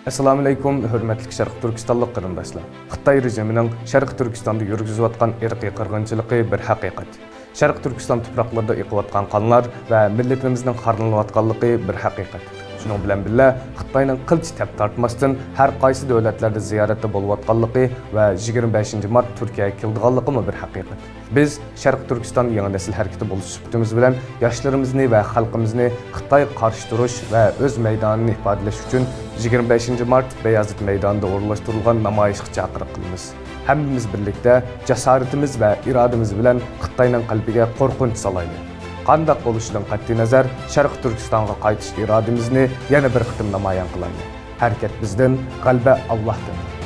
Assalamu alaykum, hörmətli Şərq Türkistanlıq qarindaşlar. Xitay rejimining Şərq Türkistanda yürgüzüyotgan irqiy qirg'inchiligi bir haqiqat. Şərq Türkistan tuproqlarida iqiyotgan qonlar va millatimizning qarnilayotganligi bir haqiqat. Şunun bilan birga Xitoyning qilch tap tortmasdan har qaysi davlatlarda ziyoratda bo'layotganligi va 25 mart Turkiyaga kelganligi bir haqiqat. Biz Şərq Türkistan yangi nesil harakati bo'lish suhbatimiz bilan yoshlarimizni va xalqimizni Xitoyga qarshi turish va o'z maydonini ifodalash uchun 25 mart Beyazıt maydonida o'rinlashtirilgan namoyishga chaqiriq qilamiz. Hammamiz birlikda jasoratimiz va irodamiz bilan Xitoyning qalbiga qo'rqinch solaylik. Qandaq bo'lishidan qat'iy nazar Şərq Türkistonga qaytish irodamizni yana bir qitim namoyon qilaylik. Harakat bizdan, g'alaba Allohdan.